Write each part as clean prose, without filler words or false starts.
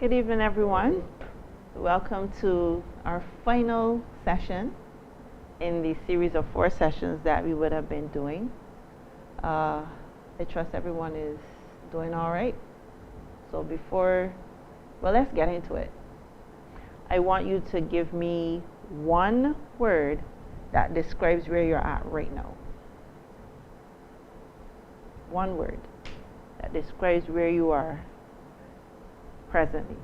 Good evening, everyone. Welcome to our final session in the series of 4 sessions that we would have been doing. I trust everyone is doing all right. So let's get into it. I want you to give me one word that describes where you're at right now. One word that describes where you are presently.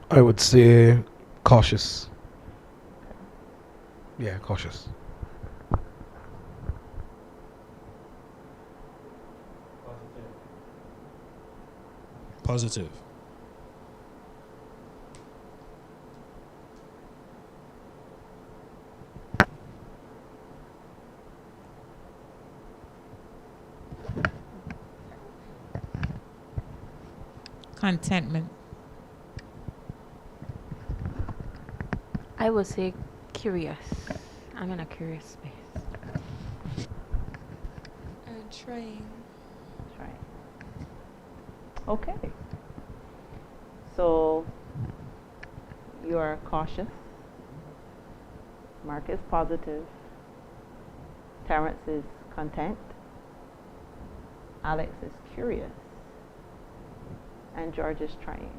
I would say cautious. Yeah, cautious. Positive. Contentment. I would say curious. I'm in a curious space. Trying. Okay. So you are cautious. Mark is positive. Terrence is content. Alex is curious. And George is trying.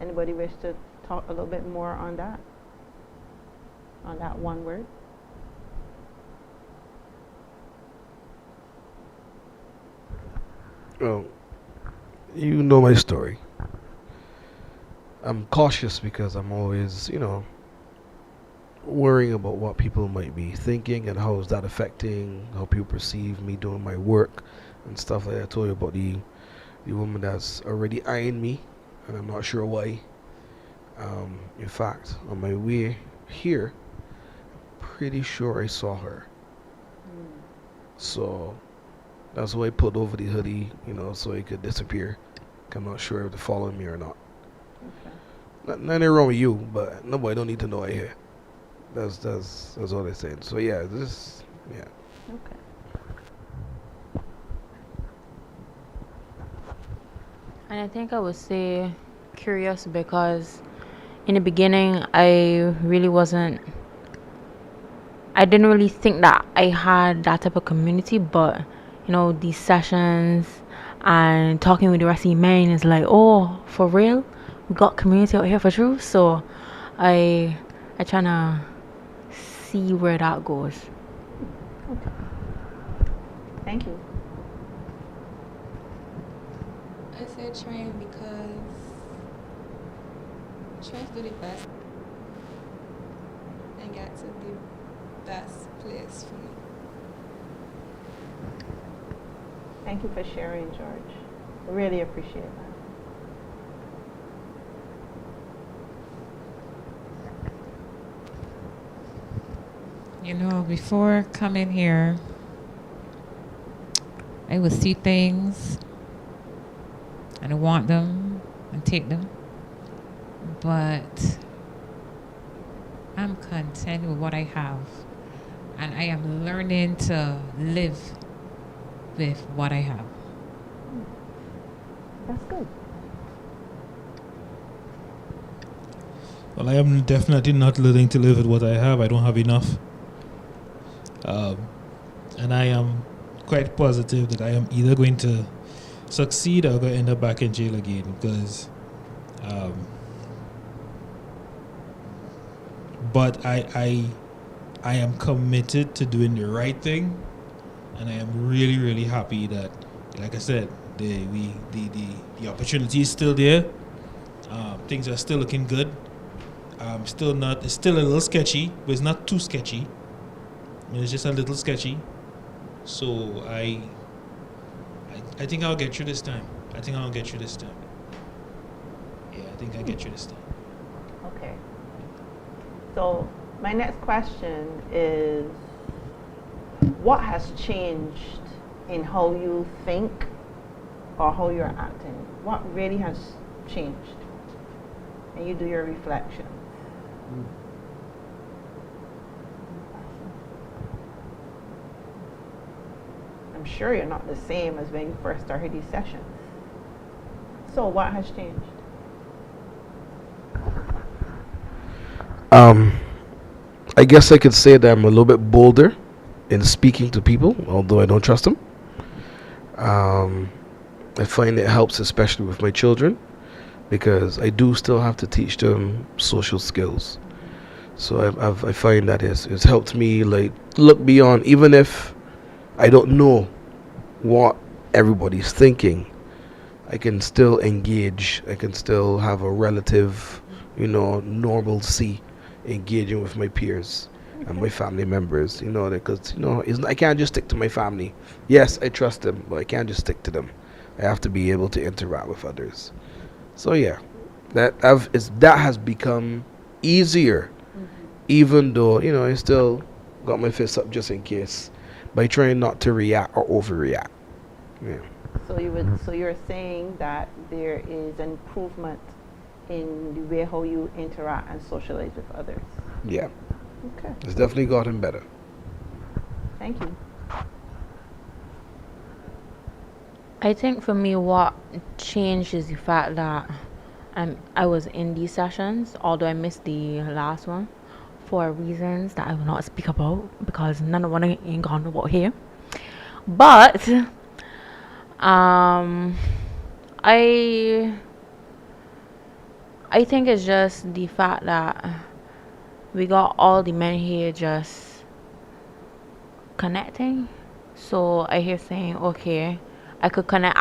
Anybody wish to talk a little bit more on that? On that one word? Well, you know my story. I'm cautious because I'm always, worrying about what people might be thinking and how is that affecting how people perceive me doing my work and stuff like that. I told you about the woman that's already eyeing me, and I'm not sure why. In fact, on my way here, pretty sure I saw her. So that's why I put over the hoodie, so it could disappear. I'm not sure if they're following me or not. Okay. Nothing wrong with you, but nobody don't need to know I here. That's all they're saying. So yeah. Okay. And I think I would say curious because in the beginning I didn't really think that I had that type of community, but these sessions and talking with the rest of the men is like, oh, for real? We got community out here for true. So I tryna see where that goes. Okay. Thank you. I said trying because trying to do the best and get to the best place for me. Thank you for sharing, George. I really appreciate that. Before coming here, I would see things and I want them and take them. But I'm content with what I have. And I am learning to live with what I have. That's good. Well, I am definitely not learning to live with what I have. I don't have enough. And I am quite positive that I am either going to succeed or going to end up back in jail again because but I am committed to doing the right thing, and I am really, really happy that, like I said, the opportunity is still there. Things are still looking good. It's still a little sketchy, but it's not too sketchy. It's just a little sketchy. So I think I'll get through this time. Yeah, I think I'll get through this time. Okay. So my next question is, what has changed in how you think or how you're acting? What really has changed? And you do your reflection. sure you're not the same as when you first started these sessions. So what has changed? I guess I could say that I'm a little bit bolder in speaking to people, although I don't trust them. Um, I find it helps, especially with my children, because I do still have to teach them social skills. So I find that it's helped me like look beyond, even if I don't know what everybody's thinking. I can still engage. I can still have a relative, normalcy engaging with my peers and my family members. Because I can't just stick to my family. Yes, I trust them, but I can't just stick to them. I have to be able to interact with others. So yeah, that has become easier, even though I still got my fists up just in case, by trying not to react or overreact. Yeah. So you're saying that there is an improvement in the way how you interact and socialize with others. Yeah. Okay. It's definitely gotten better. Thank you. I think for me, what changed is the fact that I was in these sessions, although I missed the last one for reasons that I will not speak about because none of what I ain't gone about here. But I think it's just the fact that we got all the men here just connecting. So I hear saying, okay, I could connect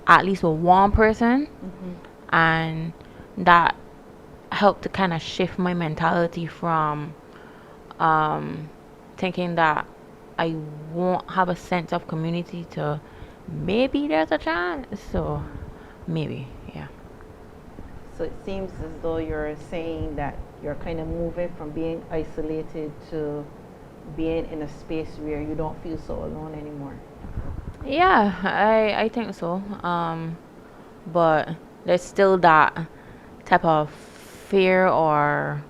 at least with one person, and that helped to kind of shift my mentality from thinking that I won't have a sense of community to maybe there's a chance. So maybe, yeah. So it seems as though you're saying that you're kind of moving from being isolated to being in a space where you don't feel so alone anymore. Yeah, I think so. But there's still that type of fear or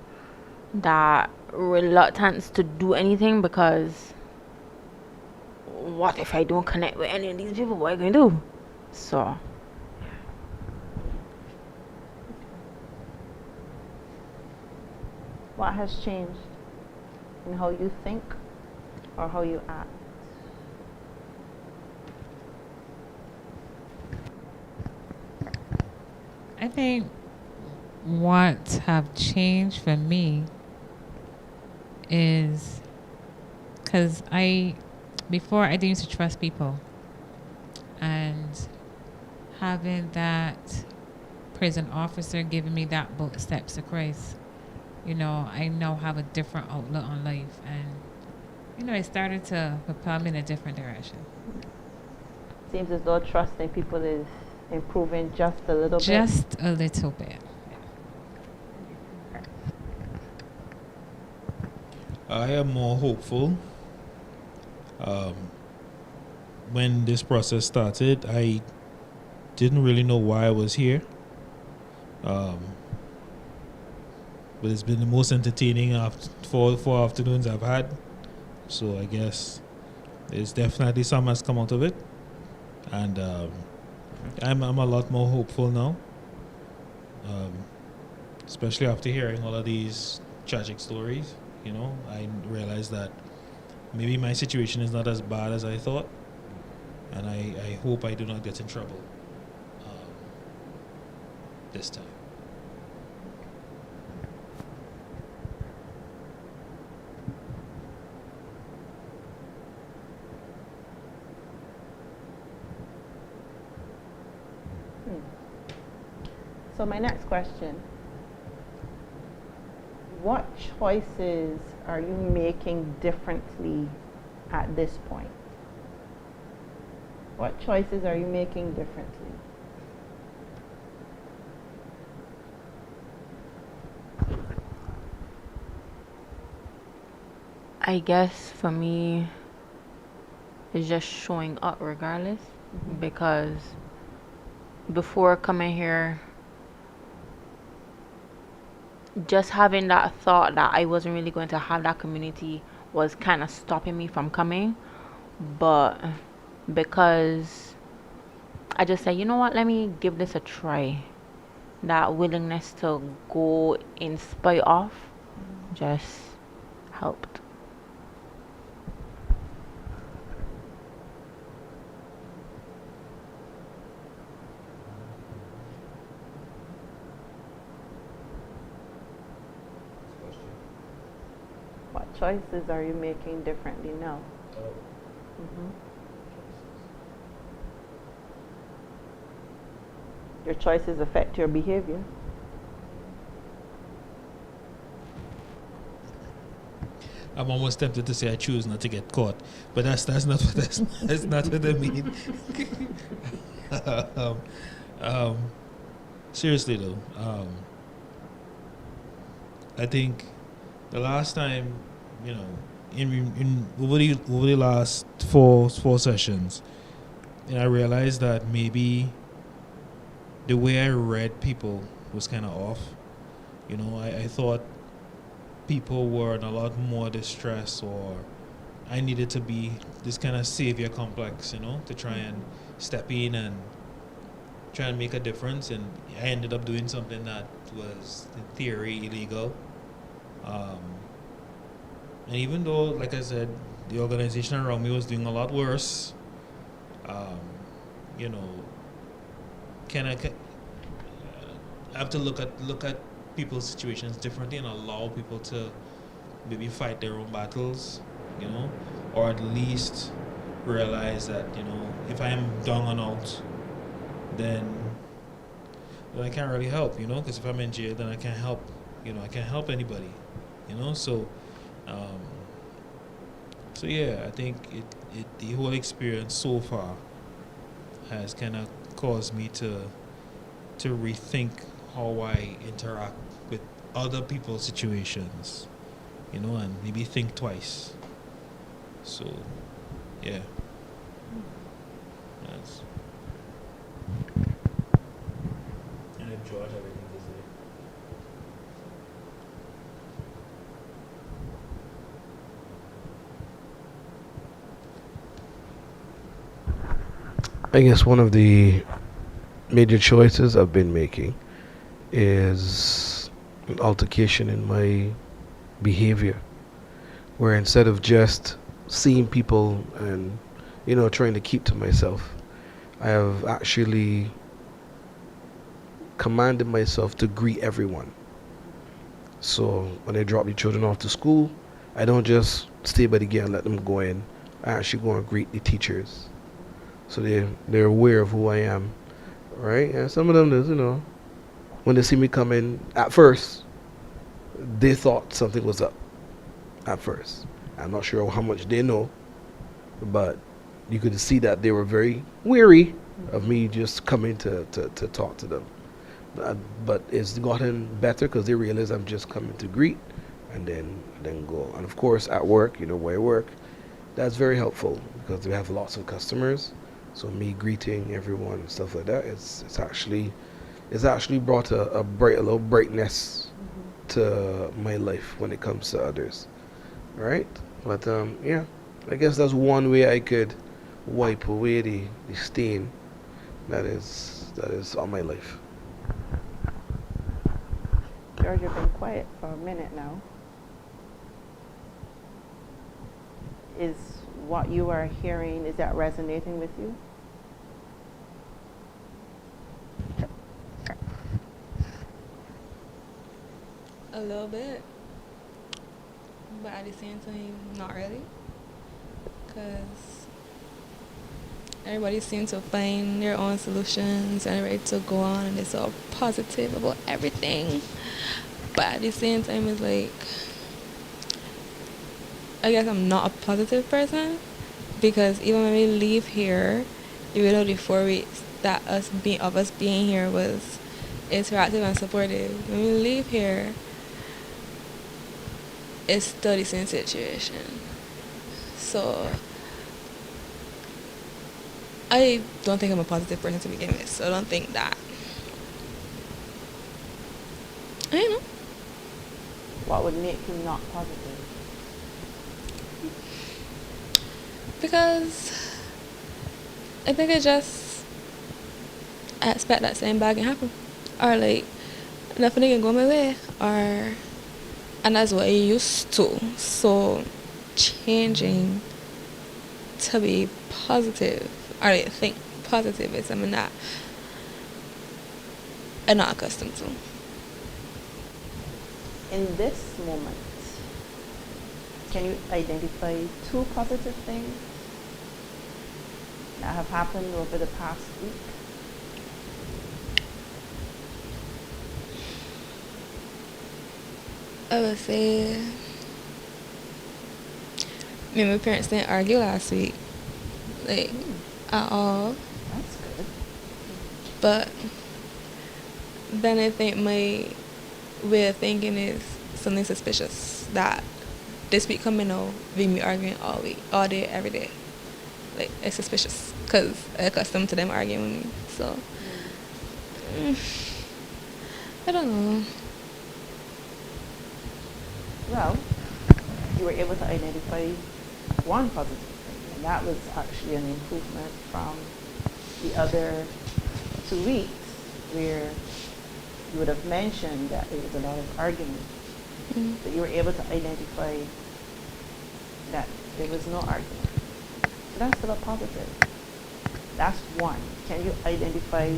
that reluctance to do anything because what if I don't connect with any of these people? What am I going to do? So, What has changed in how you think or how you act? I think what have changed for me is because before I didn't used to trust people, and having that prison officer giving me that book Steps to Christ, I now have a different outlook on life, and it started to propel me in a different direction. Seems as though trusting people is improving just a little bit. Just a little bit. I am more hopeful. When this process started, I didn't really know why I was here. But it's been the most entertaining four afternoons I've had. So I guess there's definitely some has come out of it. And I'm a lot more hopeful now. Especially after hearing all of these tragic stories. I realized that maybe my situation is not as bad as I thought, and I hope I do not get in trouble this time. So my next question, what choices are you making differently at this point? What choices are you making differently? I guess for me, it's just showing up regardless. Because before coming here, just having that thought that I wasn't really going to have that community was kind of stopping me from coming. But because I just said, you know what, let me give this a try. That willingness to go in spite of just helped. What choices are you making differently now? Mhm. Your choices affect your behavior. I'm almost tempted to say I choose not to get caught, but that's not what that's not what I mean. um, um, seriously though, I think the last time, you know, in over the last four sessions, I realized that maybe the way I read people was kind of off. You know, I thought people were in a lot more distress, or I needed to be this kind of savior complex, you know, to try and step in and try and make a difference. And I ended up doing something that was, in theory, illegal. And even though, like I said, the organization around me was doing a lot worse, you know, I have to look at people's situations differently and allow people to maybe fight their own battles, you know, or at least realize that, you know, if I am down and out, then I can't really help, you know, because if I'm in jail, then I can't help, you know, I can't help anybody, you know. So yeah, I think the whole experience so far has kind of caused me to rethink how I interact with other people's situations, you know, and maybe think twice. So, yeah. That's. And if George have anything to say? I guess one of the major choices I've been making is an altercation in my behavior, where instead of just seeing people and, you know, trying to keep to myself, I have actually commanded myself to greet everyone. So when I drop the children off to school, I don't just stay by the gate and let them go in. I actually go and greet the teachers, so they're aware of who I am, right? And some of them, you know, when they see me come in, at first they thought something was up. At first, I'm not sure how much they know, but you could see that they were very weary of me just coming to talk to them. But it's gotten better because they realize I'm just coming to greet and then go. And of course, at work, you know, where I work, that's very helpful because we have lots of customers. So me greeting everyone and stuff like that, it's actually brought a little brightness to my life when it comes to others, right? But yeah, I guess that's one way I could wipe away the stain that is on my life. George, you've been quiet for a minute now. Is what you are hearing, is that resonating with you? A little bit, but at the same time, not really. Because everybody seems to find their own solutions and ready to go on, and they're so positive about everything. But at the same time, it's like, I guess I'm not a positive person, because even when we leave here, even though the 4 weeks that us being here was interactive and supportive, when we leave here, it's still the same situation. So I don't think I'm a positive person to begin with. So I don't think that. I don't know. What would make you not positive? Because I think I expect that same bag can happen. Or like, nothing can go my way. And that's what I used to. So, changing to be positive, or like, think positive is something that I'm not accustomed to. In this moment, can you identify 2 positive things that have happened over the past week? I would say, me and my parents didn't argue last week, like, at all. That's good. But then I think my way of thinking is something suspicious that this week coming out, we be arguing all week, all day, every day. Like, it's suspicious because I'm accustomed to them arguing with me. So, I don't know. Well, you were able to identify one positive thing, and that was actually an improvement from the other 2 weeks where you would have mentioned that there was a lot of argument. But you were able to identify that there was no argument. So that's still a positive. That's one. Can you identify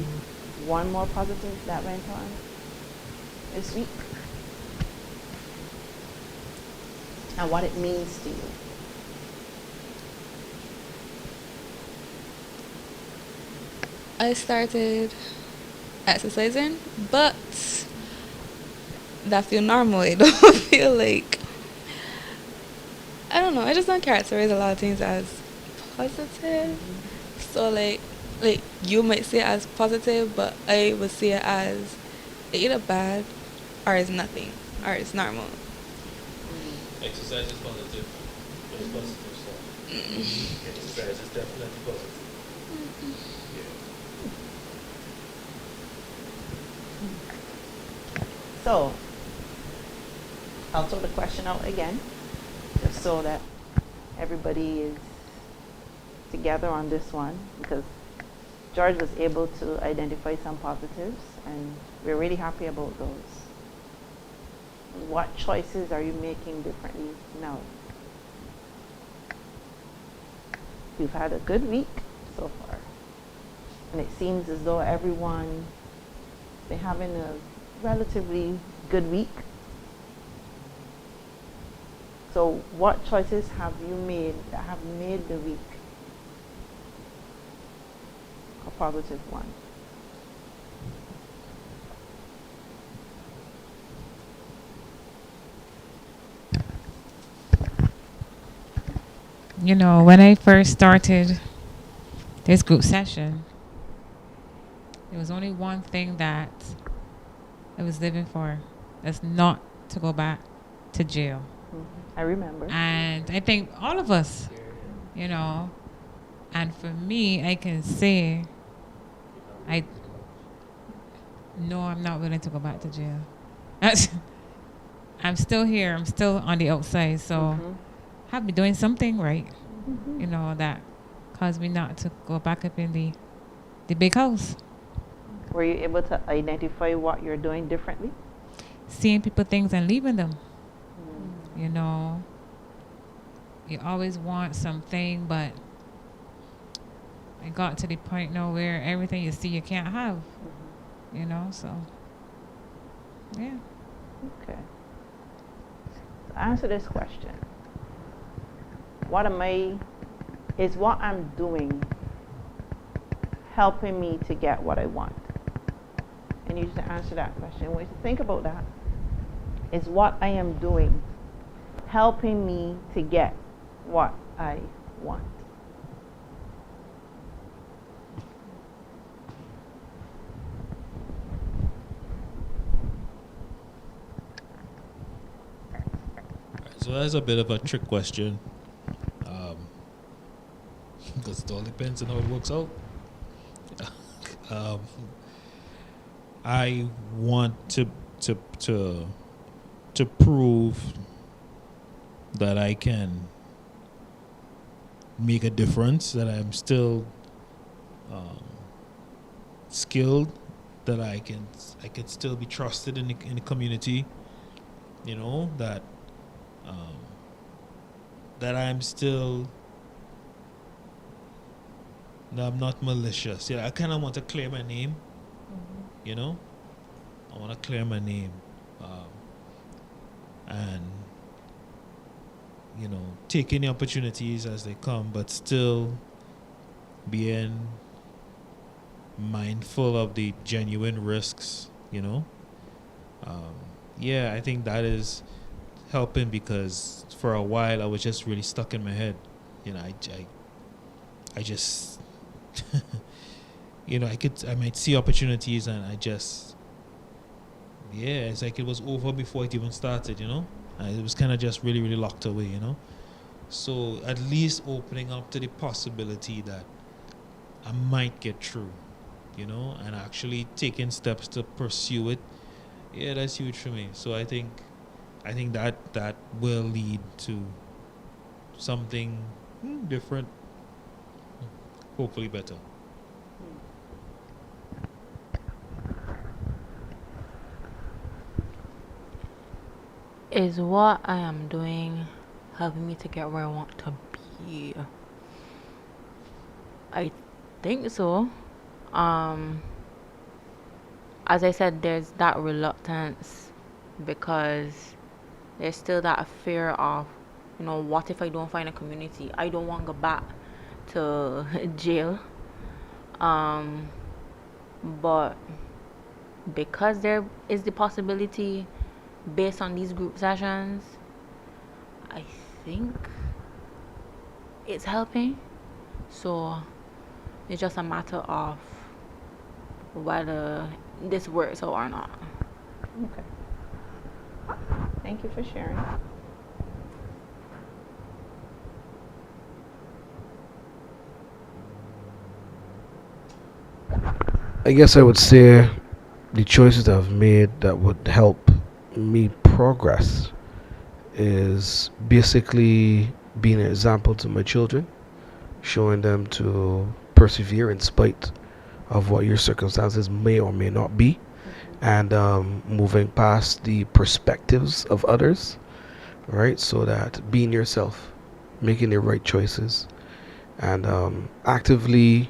one more positive that went on this week? And what it means to you? I started exercising, but that feel normal. It don't feel like, I don't know. I just don't characterize a lot of things as positive. So like you might see it as positive, but I would see it as either bad or it's nothing or it's normal. Exercise is positive. It's positive stuff. Exercise is definitely positive. So, I'll throw the question out again, just so that everybody is together on this one, because George was able to identify some positives, and we're really happy about those. What choices are you making differently now? You've had a good week so far, and it seems as though everyone been having a relatively good week. So what choices have you made that have made the week a positive one? You know, when I first started this group session, there was only one thing that I was living for. That's not to go back to jail. I remember. And I think all of us, you know, and for me, I can say, no, I'm not willing to go back to jail. I'm still here. I'm still on the outside. So have been doing something right, you know, that caused me not to go back up in the big house. Were you able to identify what you're doing differently? Seeing people things and leaving them. You know, you always want something, but I got to the point now where everything you see you can't have. You know, so yeah. Okay. So answer this question. Is what I'm doing helping me to get what I want? I need you to answer that question. I want you to think about that. Is what I am doing helping me to get what I want? So that's a bit of a trick question, because it all depends on how it works out. I want to prove that I can make a difference, that I'm still um, skilled, that I can still be trusted in the community. You know, um, that I'm not malicious. Yeah, I kind of want to clear my name. You know, I want to clear my name, and taking the opportunities as they come, but still being mindful of the genuine risks. Yeah, I think that is helping, because for a while I was just really stuck in my head. I just I might see opportunities, and it's like it was over before it even started. It was kind of just really, really locked away. So at least opening up to the possibility that I might get through, and actually taking steps to pursue it. Yeah, that's huge for me. So I think that will lead to something different, hopefully better. Is what I am doing helping me to get where I want to be? I think so. As I said, there's that reluctance because there's still that fear of, what if I don't find a community? I don't want to go back to jail. But because there is the possibility based on these group sessions, I think it's helping. So it's just a matter of whether this works or not. Okay. Thank you for sharing. I guess I would say the choices that I've made that would help me progress is basically being an example to my children, showing them to persevere in spite of what your circumstances may or may not be, and moving past the perspectives of others, right? So that being yourself, making the right choices, and actively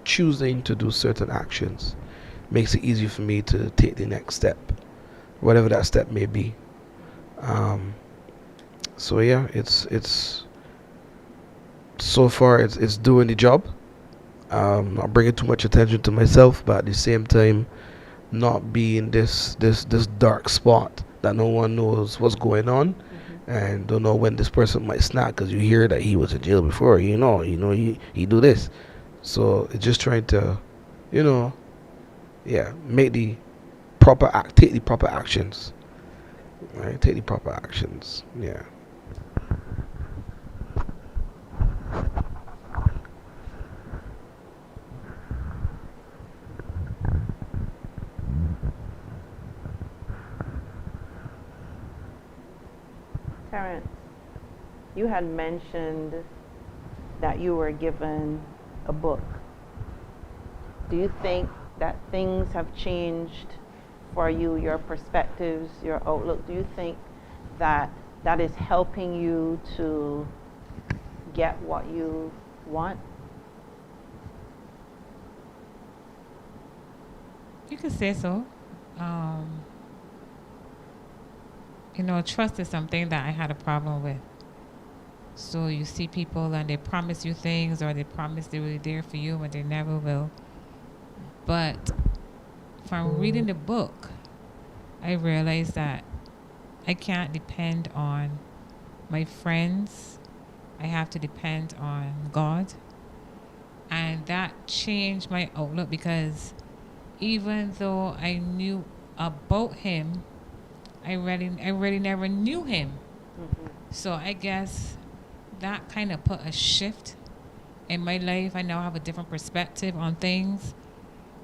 choosing to do certain actions makes it easy for me to take the next step, whatever that step may be. Um, so yeah, it's so far it's doing the job. Not bringing too much attention to myself, but at the same time, not being this dark spot that no one knows what's going on, and don't know when this person might snap because you hear that he was in jail before. He do this. So it's just trying to, make the take the proper actions. Right, take the proper actions. Yeah. Terrence, you had mentioned that you were given a book. Do you think that things have changed for you, your perspectives, your outlook? Do you think that that is helping you to get what you want? You could say so. Trust is something that I had a problem with. So you see people and they promise you things, or they promise they will be there for you, but they never will. But from reading the book, I realized that I can't depend on my friends. I have to depend on God. And that changed my outlook, because even though I knew about him, I really never knew him. So I guess that kind of put a shift in my life. I now have a different perspective on things.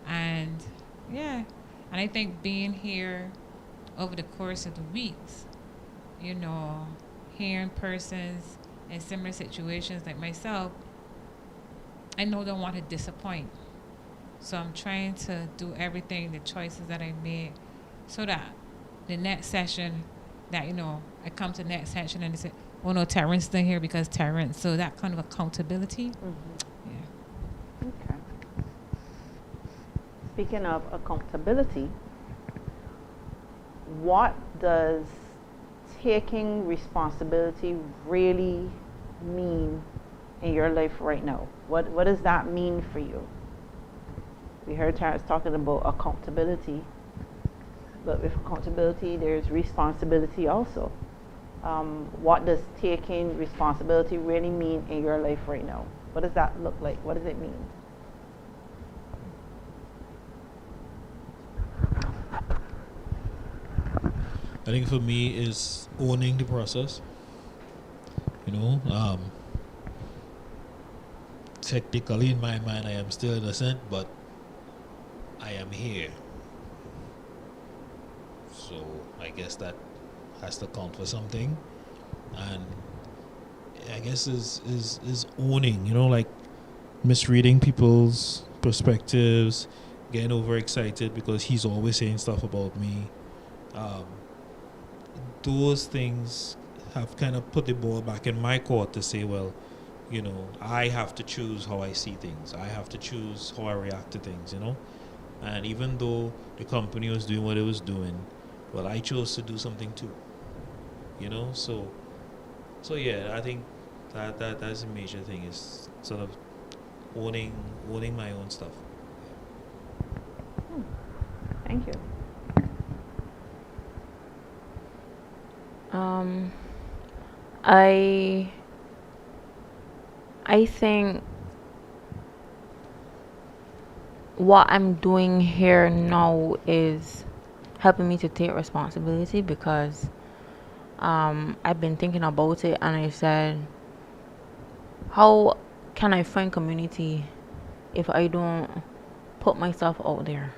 And yeah, and I think being here over the course of the weeks, hearing persons in similar situations like myself, I know don't want to disappoint. So I'm trying to do everything, the choices that I made, so that the next session, that I come to the next session and they say, "Oh no, Terrence still here because Terrence." So that kind of accountability. Yeah. Okay. Speaking of accountability, what does taking responsibility really mean in your life right now? What does that mean for you? We heard Terrence talking about accountability, but with accountability, there's responsibility also. What does taking responsibility really mean in your life right now? What does that look like? What does it mean? I think for me is owning the process. Technically in my mind I am still innocent, but I am here. So I guess that has to count for something. And I guess is owning, like misreading people's perspectives, getting overexcited because he's always saying stuff about me. Um, those things have kind of put the ball back in my court to say, well, I have to choose how I see things. I have to choose how I react to things. And even though the company was doing what it was doing, well, I chose to do something too. So yeah, I think that's a major thing, is sort of owning my own stuff. Thank you. I think what I'm doing here now is helping me to take responsibility, because I've been thinking about it, and I said, how can I find community if I don't put myself out there?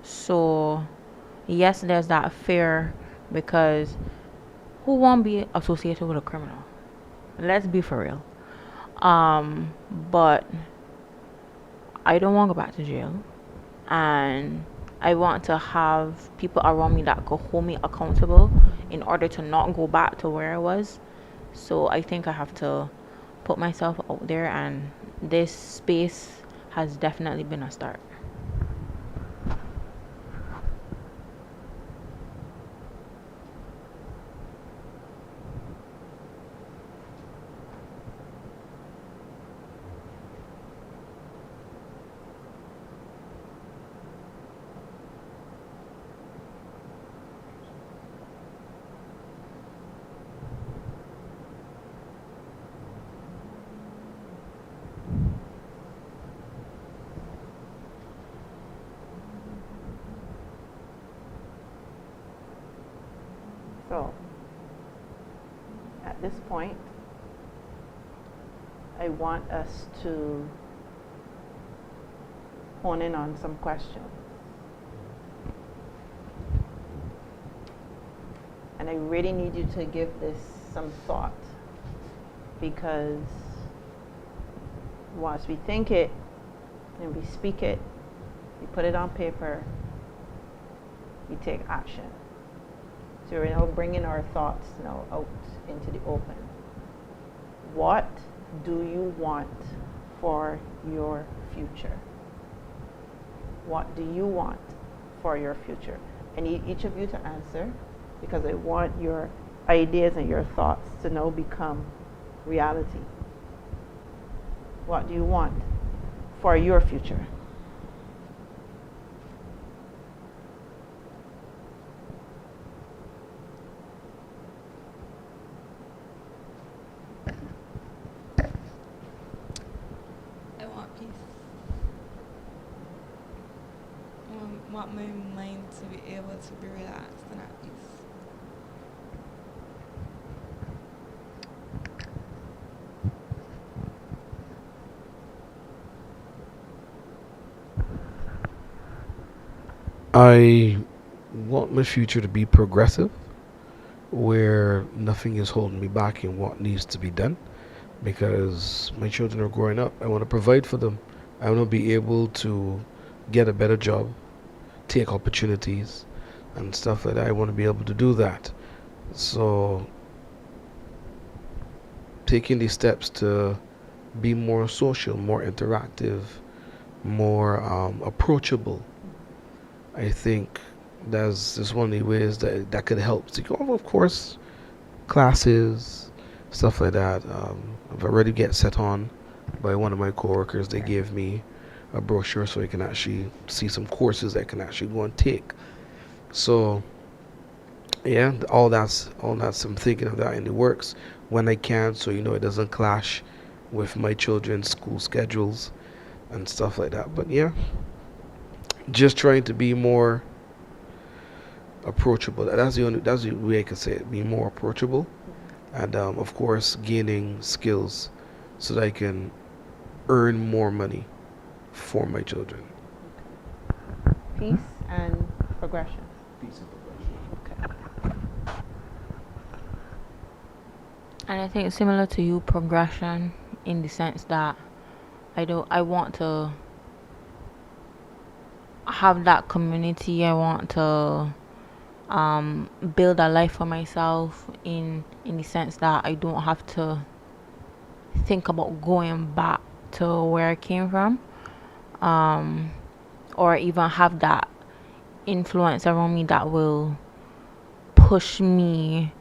So yes, there's that fear, because who won't be associated with a criminal? Let's be for real. But I don't want to go back to jail, and I want to have people around me that could hold me accountable in order to not go back to where I was. So I think I have to put myself out there, and this space has definitely been a start. So, at this point, I want us to hone in on some questions. And I really need you to give this some thought, because once we think it and we speak it, we put it on paper, we take action. So we're now bringing our thoughts now out into the open. What do you want for your future? What do you want for your future? I need each of you to answer, because I want your ideas and your thoughts to now become reality. What do you want for your future? I want peace. I want my mind to be able to be relaxed and at peace. I want my future to be progressive, where nothing is holding me back in what needs to be done. because my children are growing up. I want to provide for them. I want to be able to get a better job, take opportunities, and stuff like that. I want to be able to do that. So, taking these steps to be more social, more interactive, more approachable, I think that's one of the ways that could help. So, of course, classes, stuff like that. I've already get set on by one of my coworkers. They gave me a brochure so I can actually see some courses I can actually go and take. So yeah, all that's I'm thinking of that in the works when I can, so it doesn't clash with my children's school schedules and stuff like that. But yeah, just trying to be more approachable. That's the way I can say it. Be more approachable, and of course gaining skills so that I can earn more money for my children. Peace and progression. Peace and progression. Okay. And I think it's similar to you, progression, in the sense that I want to have that community. I want to build a life for myself in the sense that I don't have to think about going back to where I came from, um, or even have that influence around me that will push me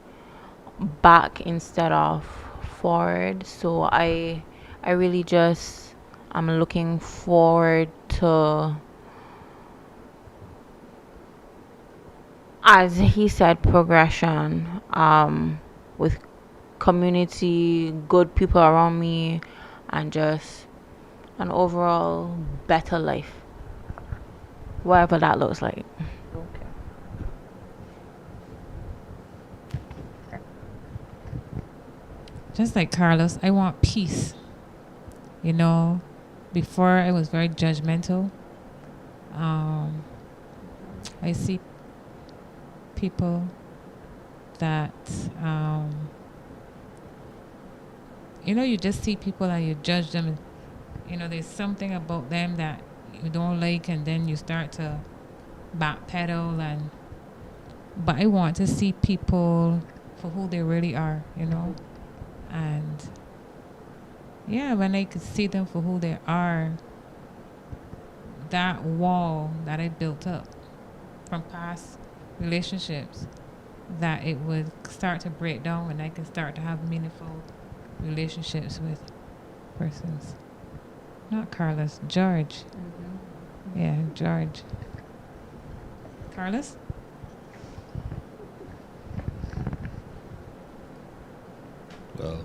back instead of forward. So I really just I'm looking forward to, as he said, progression, with community, good people around me, and just an overall better life, whatever that looks like. Okay. Just like Carlos, I want peace. You know, before I was very judgmental. I see people that, you just see people and you judge them. There's something about them that you don't like, and then you start to backpedal. But I want to see people for who they really are, and yeah, when I could see them for who they are, that wall that I built up from past relationships, that it would start to break down when I can start to have meaningful relationships with persons. Not Carlos, George. Yeah, George. Carlos? Well,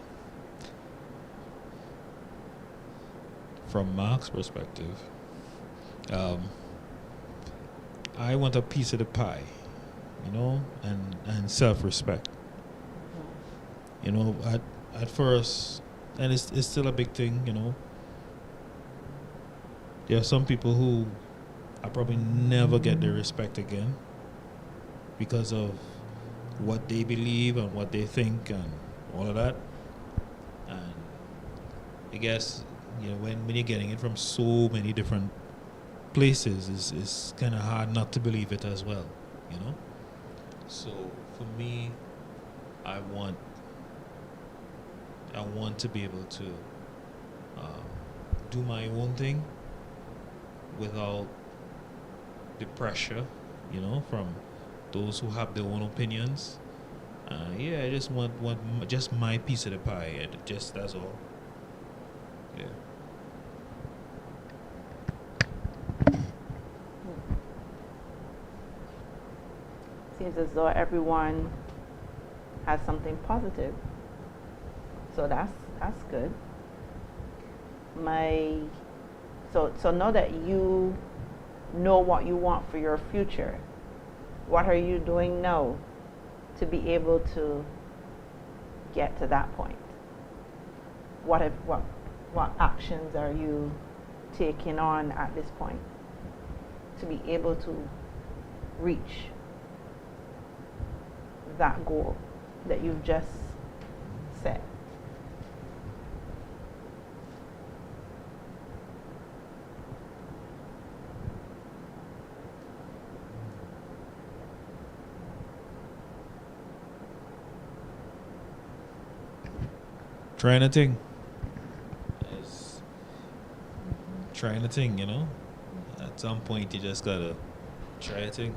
from Mark's perspective, I want a piece of the pie, and self-respect. At first, and it's still a big thing. There are some people who I probably never get their respect again because of what they believe and what they think and all of that. And I guess when you're getting it from so many different places, it's kind of hard not to believe it as well. So for me, I want to be able to do my own thing without the pressure, from those who have their own opinions. I just want just my piece of the pie, and just that's all. Yeah. Seems as though everyone has something positive, so that's good. So now that you know what you want for your future, what are you doing now to be able to get to that point? What actions are you taking on at this point to be able to reach that goal that you've just set? trying a thing. It's trying a thing, you know. At some point, you just gotta try a thing.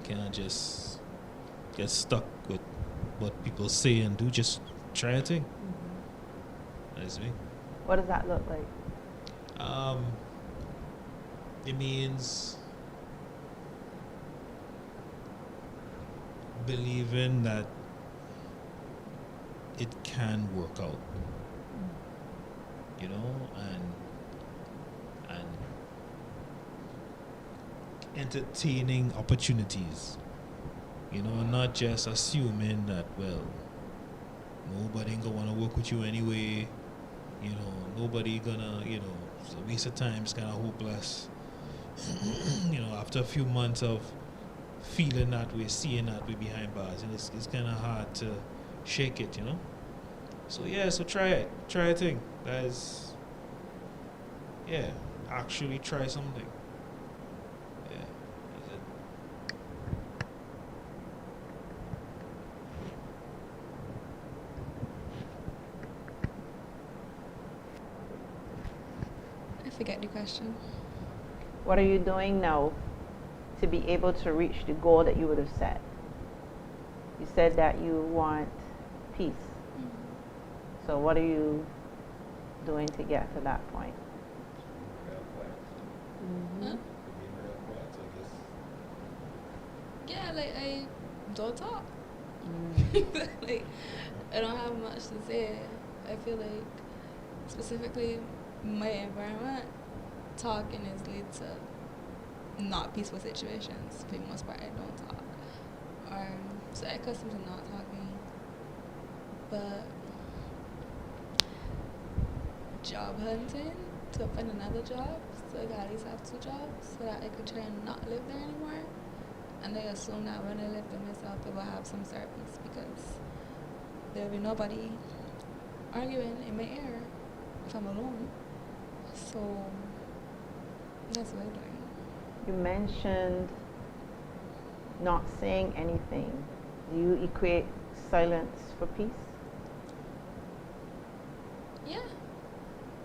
Can't just get stuck with what people say and do. Just try a thing. That's me. What does that look like? It means believing that it can work out, you know, and entertaining opportunities, you know, not just assuming that, well, nobody gonna wanna work with you anyway, you know, nobody gonna, you know, it's a waste of time, it's kind of hopeless. You know, after a few months of feeling that way, seeing that way behind bars, and it's kind of hard to shake it, you know. So yeah, so try it, try a thing. That is, yeah, actually try something. Yeah, that's it. I forget the question. What are you doing now to be able to reach the goal that you would have set? You said that you want peace. So what are you doing to get to that point? Huh? Yeah, like I don't talk. Like I don't have much to say. I feel like specifically my environment, talking is lead to not peaceful situations. For the most part, I don't talk. So I accustomed to not talking. But job hunting to find another job, so I gotta at least have 2 jobs so that I could try and not live there anymore. And I assume that when I live by myself, I will have some service because there'll be nobody arguing in my ear if I'm alone. So that's what I'm doing. You mentioned not saying anything. Do you equate silence for peace? Yeah.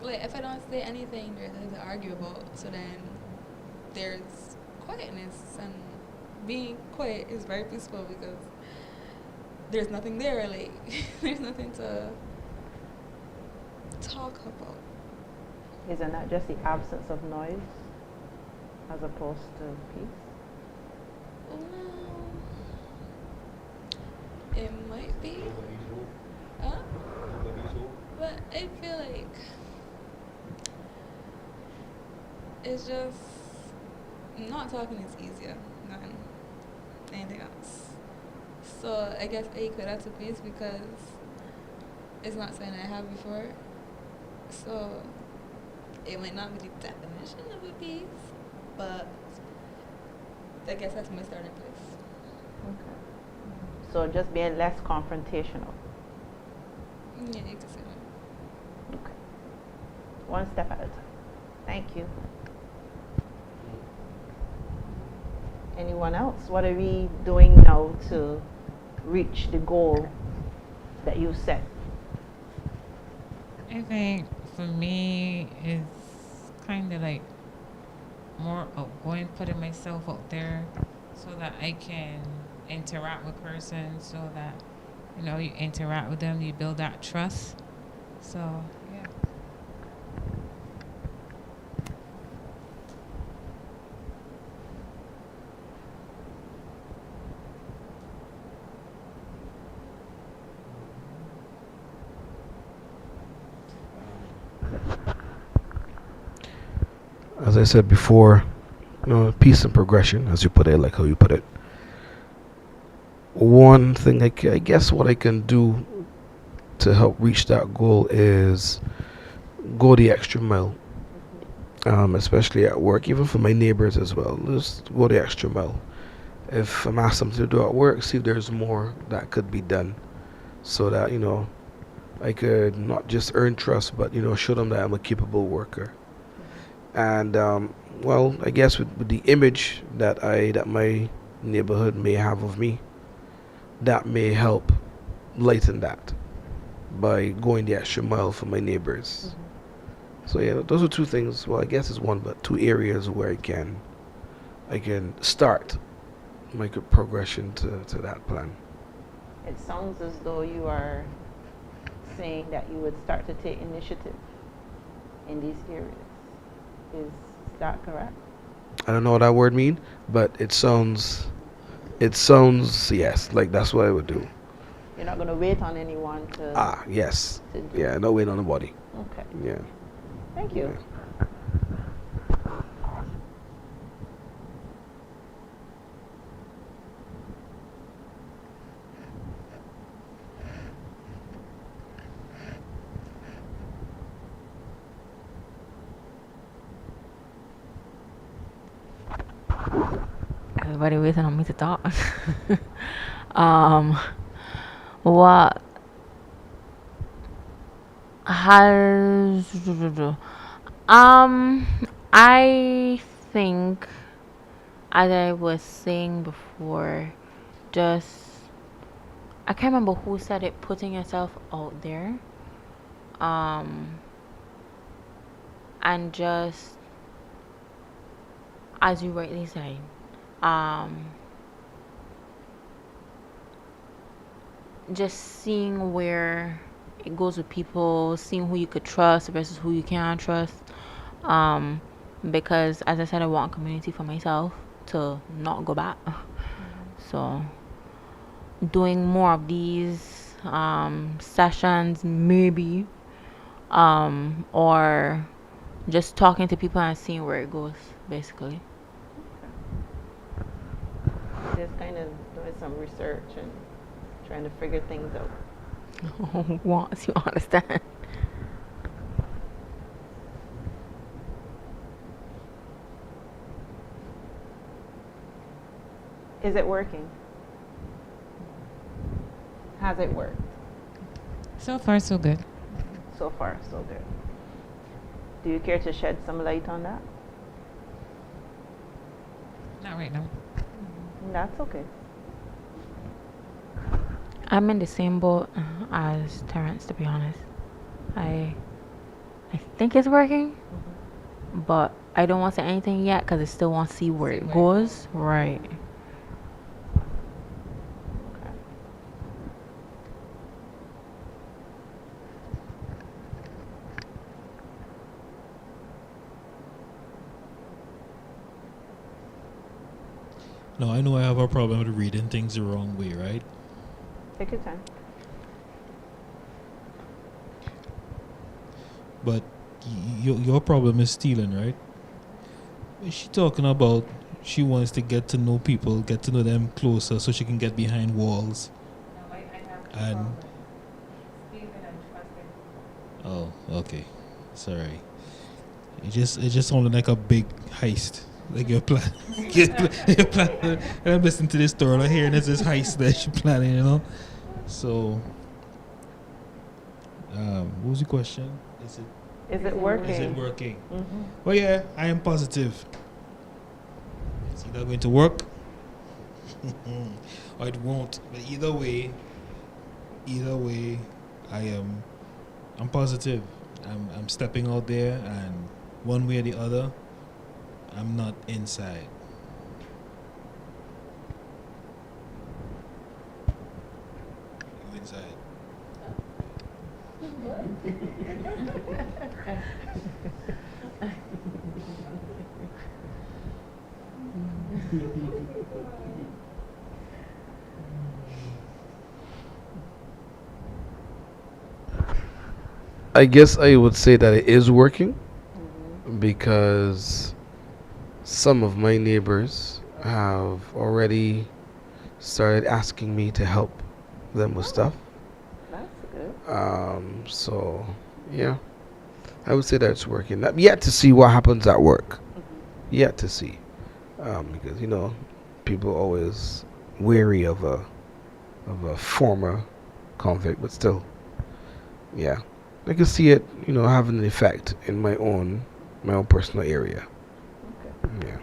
Like if I don't say anything, there's nothing to argue about. So then there's quietness, and being quiet is very peaceful because there's nothing there. Like there's nothing to talk about. Isn't that just the absence of noise as opposed to peace? Well, it might be. Huh? But I feel like it's just not talking is easier than anything else. So I guess I equate that to peace because it's not something I have before. So it might not be the definition of a peace, but I guess that's my starting place. Okay. So just being less confrontational. Yeah, you could say that. Okay. One step at a time. Thank you. Anyone else? What are we doing now to reach the goal that you set? I think for me it's kind of like more outgoing, putting myself out there so that I can interact with persons, so that you know you interact with them, you build that trust. So yeah. As I said before, you know, peace and progression, as you put it, like how you put it. One thing I guess what I can do to help reach that goal is go the extra mile, especially at work, even for my neighbors as well. Just go the extra mile. If I'm asked something to do at work, see if there's more that could be done, so that you know I could not just earn trust, but you know show them that I'm a capable worker. And well, I guess with the image that my neighborhood may have of me, that may help lighten that. by going the extra mile for my neighbors. So yeah, those are two things. Well, I guess it's one, but two areas where I can start make a progression to that plan. It sounds as though you are saying that you would start to take initiative in these areas. Is that correct? I don't know what that word mean, but it sounds yes, like that's what I would do. You're not going to wait on anyone to. Ah, yes. To do. Yeah, no wait on nobody. Okay. Yeah. Thank you. Yeah. Everybody waiting on me to talk. um, what has um I think, as I was saying before, just I can't remember who said it, putting yourself out there. Um and just, as you rightly said, um just seeing where it goes with people, seeing who you could trust versus who you can't trust. Um, because as I said, I want community for myself to not go back. So doing more of these sessions, maybe, or just talking to people and seeing where it goes, basically. Just kind of doing some research and trying to figure things out. Once you understand. Is it working? Has it worked? So far, so good. So far, so good. Do you care to shed some light on that? Not right now. That's okay. I'm in the same boat as Terrence, to be honest. I think it's working, but I don't want to say anything yet because I still want to see where it goes. Right. Okay. No, I know I have a problem with reading things the wrong way, right? Take your time. But your problem is stealing, right? Is she talking about she wants to get to know people, get to know them closer so she can get behind walls? And oh, okay. Sorry. It just sounded like a big heist. Like you're planning. You're planning. And I'm listening to this story and I'm hearing there's this heist that you're planning, you know? So, what was the question? Is it working? Is it working? Mm-hmm. Well, yeah, I am positive. It's either going to work or it won't. But either way, I'm positive. I'm stepping out there, and one way or the other, I'm not inside. You inside? I guess I would say that it is working because some of my neighbors have already started asking me to help them with stuff. That's good. So yeah, I would say that it's working. I'm yet to see what happens at work. Yet to see, because people are always wary of a former convict, but still, yeah, I can see it, having an effect in my own personal area. Okay. Yeah.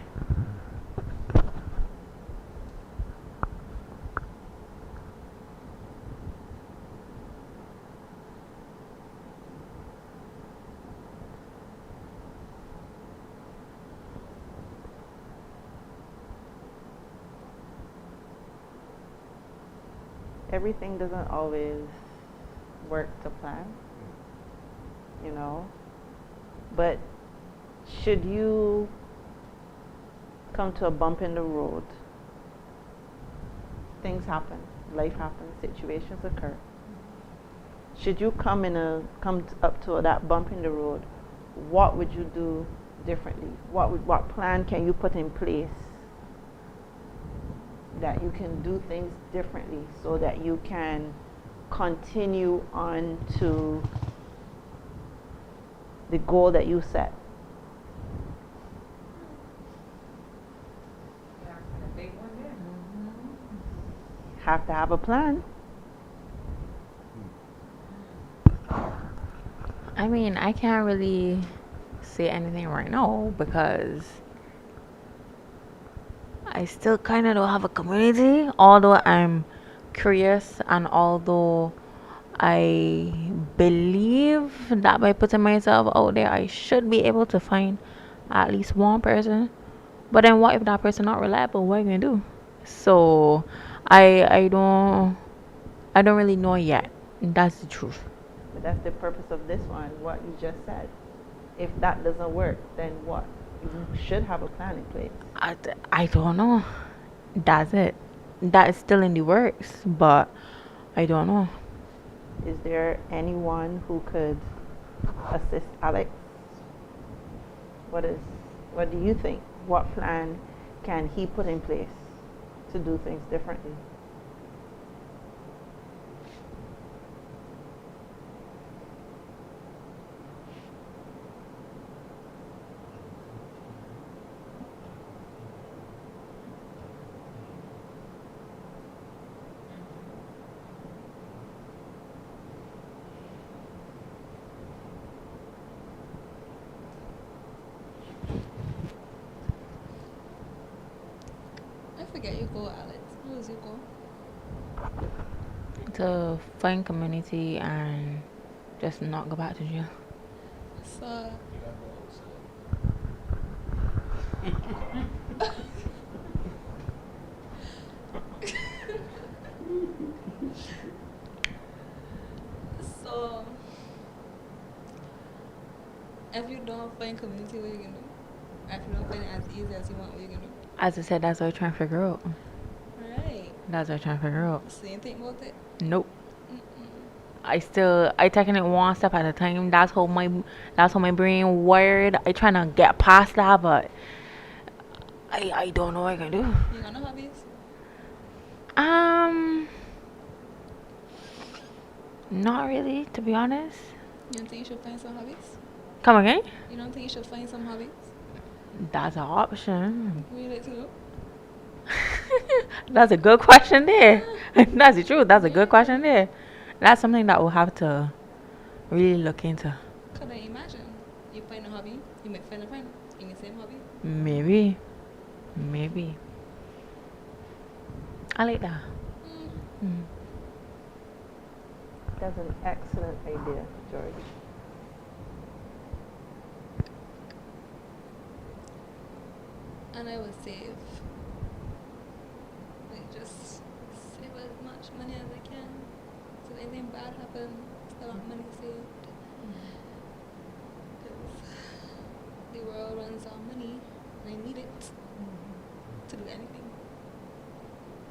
everything doesn't always work to plan, you know. But should you come to a bump in the road, things happen, life happens, situations occur. Should you come up to that bump in the road, what would you do differently? What plan can you put in place that you can do things differently so that you can continue on to the goal that you set? Have to have a plan. I mean, I can't really say anything right now because I still kind of don't have a community, although I'm curious and although I believe that by putting myself out there, I should be able to find at least one person. But then what if that person not reliable? What are you gonna do? So I don't really know yet. That's the truth. But that's the purpose of this one, what you just said. If that doesn't work, then what? You should have a plan in place. I don't know. That's it. That is still in the works, but I don't know. Is there anyone who could assist Alex? What do you think? What plan can he put in place to do things differently? I forget your goal, Alex. What was your goal? To find community and just not go back to jail. So, so if you don't find community, what are you gonna do? If you don't find it as easy as you want, what are you gonna do? As I said, that's what I'm trying to figure out. Right. That's what I'm trying to figure out. So you think about it? Nope. Mm-mm. I taking it one step at a time. That's how my brain wired. I trying to get past that, but I don't know what I can do. You got no hobbies? Not really, to be honest. You don't think you should find some hobbies? Come again? You don't think you should find some hobbies? That's an option. What do you like to do? That's a good question there. That's the truth. That's a good question there. That's something that we'll have to really look into. Could I imagine? You find a hobby, you might find a friend in the same hobby. Maybe. I like that. Mm. That's an excellent idea, George. And I would save. Like just save as much money as I can. So if anything bad happens, still have money saved. Because the world runs on money and I need it to do anything.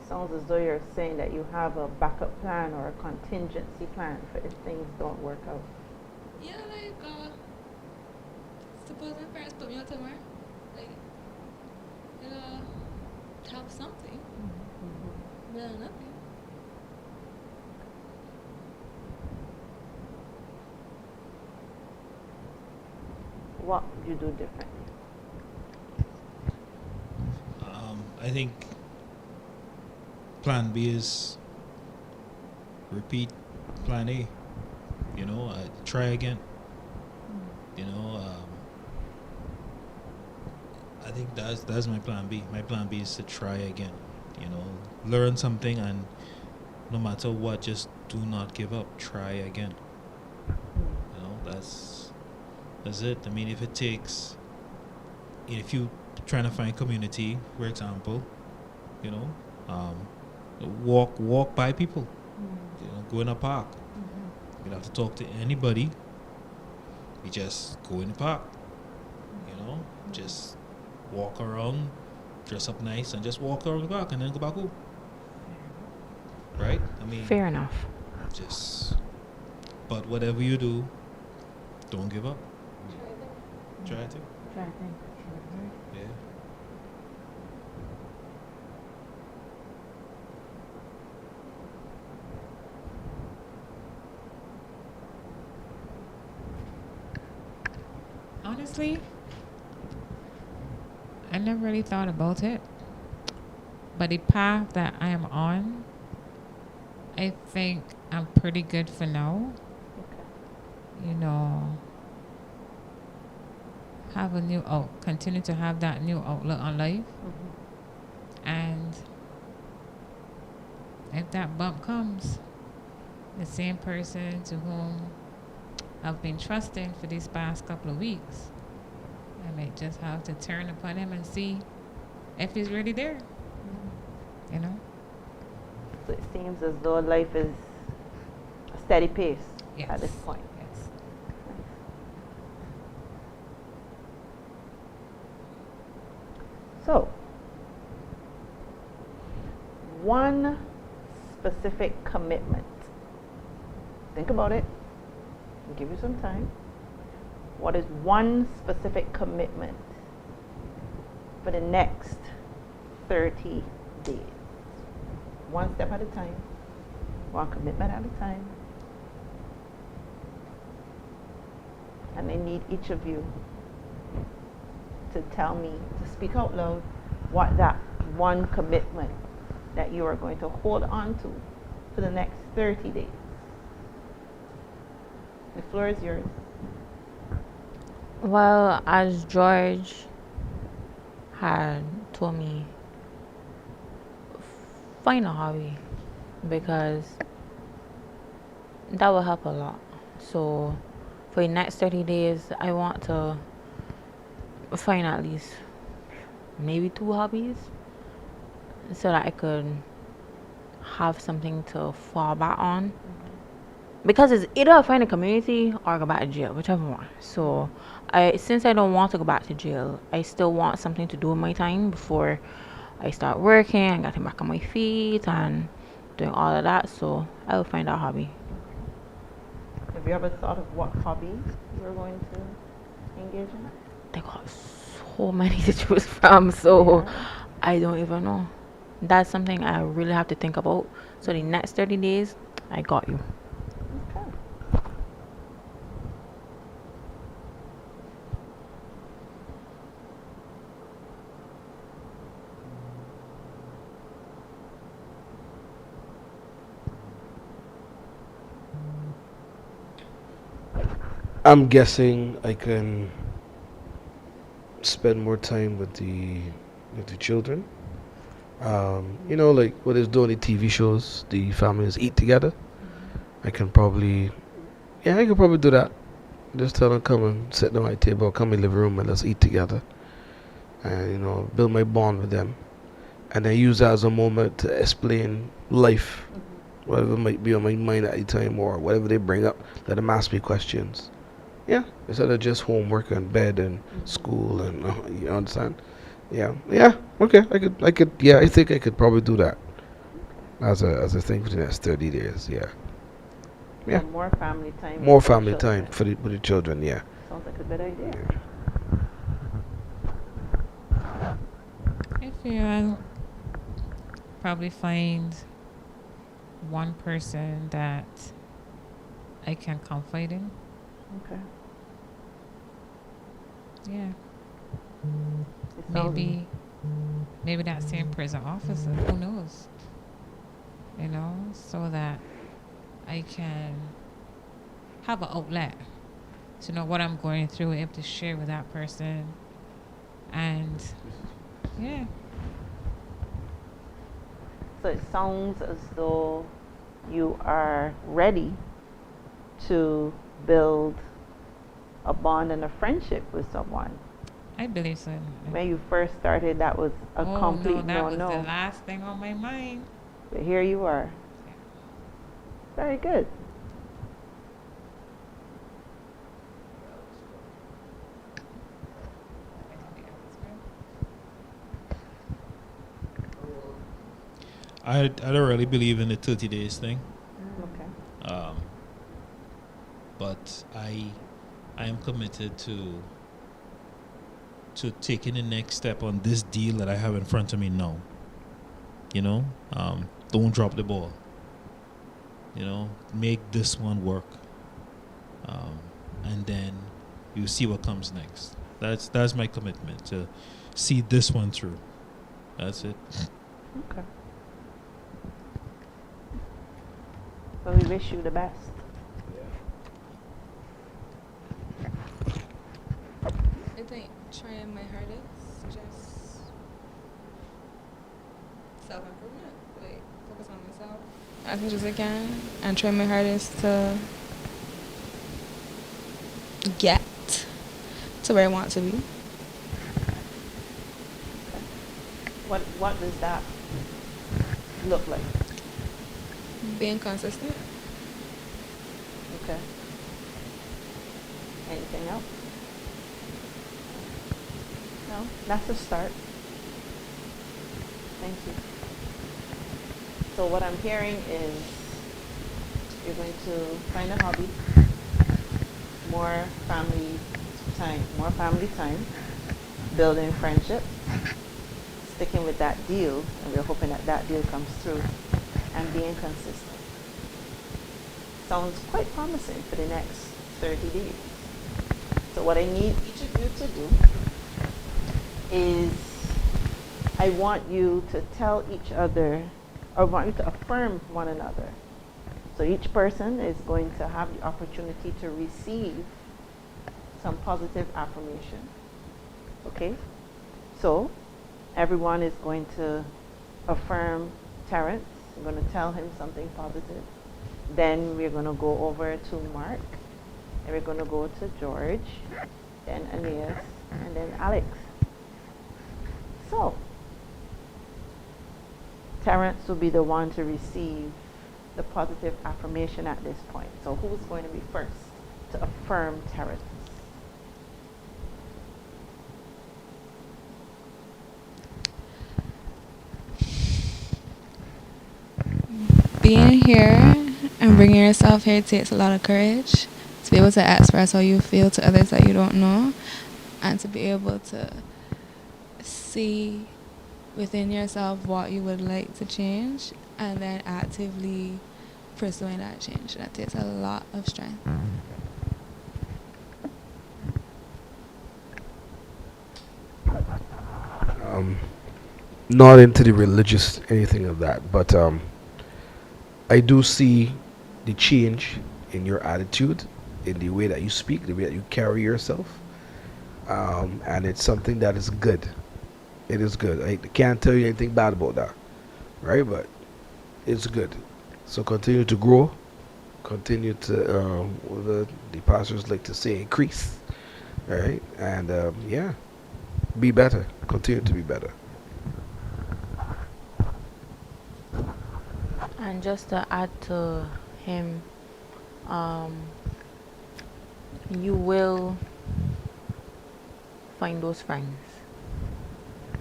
Sounds as though you're saying that you have a backup plan or a contingency plan for if things don't work out. Yeah, like suppose my parents put me out somewhere. Like have something. Better than nothing. What would you do differently? I think plan B is repeat plan A. Try again. I think that's my plan B. My plan B is to try again. Learn something, and no matter what, just do not give up. Try again. That's it. I mean, if you trying to find community, for example, walk by people. go in a park. You don't have to talk to anybody. You just go in the park. Just walk around, dress up nice, and just walk around the park, and then go back home. Right? I mean, Fair enough. But whatever you do, don't give up. Try to. Yeah. Honestly, I never really thought about it. But the path that I am on, I think I'm pretty good for now. Have continue to have that new outlook on life. And if that bump comes, the same person to whom I've been trusting for these past couple of weeks, I might just have to turn upon him and see if he's really there. So it seems as though life is a steady pace at this point. Yes. So, one specific commitment. Think about it. I'll give you some time. What is one specific commitment for the next 30 days? One step at a time, one commitment at a time. And I need each of you to tell me, to speak out loud, what that one commitment that you are going to hold on to for the next 30 days. The floor is yours. Well, as George had told me, find a hobby, because that will help a lot. So for the next 30 days, I want to find at least maybe 2 hobbies so that I could have something to fall back on. Because it's either I find a community or go back to jail, whichever one. So since I don't want to go back to jail, I still want something to do with my time before I start working and getting back on my feet and doing all of that. So I will find a hobby. Have you ever thought of what hobby you're going to engage in? They got so many to choose from, so I don't even know. That's something I really have to think about. So the next 30 days, I got you. Okay. I'm guessing I can spend more time with the children. Like what is doing the TV shows, the families eat together. I can probably do that. Just tell them, come and sit down at my table, come in the living room and let's eat together. And build my bond with them. And then use that as a moment to explain life, whatever might be on my mind at the time, or whatever they bring up, let them ask me questions. Yeah, instead of just homework and bed and school and you understand. Yeah. Okay, I could. Yeah, I think I could probably do that as a thing for the next 30 days. Yeah. So more family time. More with the family time children. for the children. Yeah. Sounds like a good idea. I feel I'll probably find one person that I can confide in. Okay. Yeah. It sounds- Maybe that same prison officer, who knows? So that I can have an outlet to know what I'm going through, able to share with that person. And yeah. So it sounds as though you are ready to build a bond and a friendship with someone. I believe so. When you first started, that was a complete that was no-no. the last thing on my mind. But here you are. Very good. I don't really believe in the 30 days thing. Okay. But I am committed to taking the next step on this deal that I have in front of me now. You know, don't drop the ball. You know, make this one work, and then you see what comes next. That's my commitment, to see this one through. That's it. Okay. So we wish you the best. I think trying my hardest, just self-improvement, like focus on myself as much as I can, and try my hardest to get to where I want to be. What does that look like? Being consistent. Okay. Anything else? No? That's a start. Thank you. So what I'm hearing is you're going to find a hobby, more family time, building friendship, sticking with that deal, and we're hoping that that deal comes through, and being consistent. Sounds quite promising for the next 30 days. So what I need each of you to do is I want you to tell each other, or I want you to affirm one another. So each person is going to have the opportunity to receive some positive affirmation. Okay? So everyone is going to affirm Terrence. I'm going to tell him something positive. Then we're going to go over to Mark. And we're going to go to George, then Aeneas, and then Alex. So Terrence will be the one to receive the positive affirmation at this point. So who's going to be first to affirm Terrence? Being here and bringing yourself here takes a lot of courage to be able to express how you feel to others that you don't know, and to be able to see within yourself what you would like to change, and then actively pursuing that change. That takes a lot of strength. Not into the religious anything of that, but I do see the change in your attitude, in the way that you speak, the way that you carry yourself, and it's something that is good. It is good. I can't tell you anything bad about that, right? But it's good. So continue to grow. Continue to, what the pastors like to say, increase. All right, and yeah, be better. Continue to be better. And just to add to him, you will find those friends.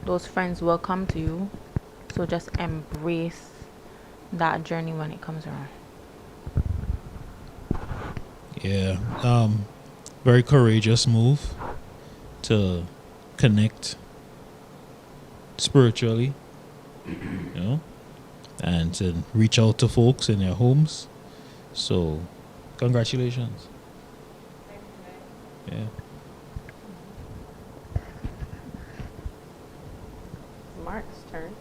Those friends will come to you. So just embrace that journey when it comes around. Yeah. Very courageous move to connect spiritually, you know, and to reach out to folks in their homes. So, congratulations. Yeah. Mark's turn.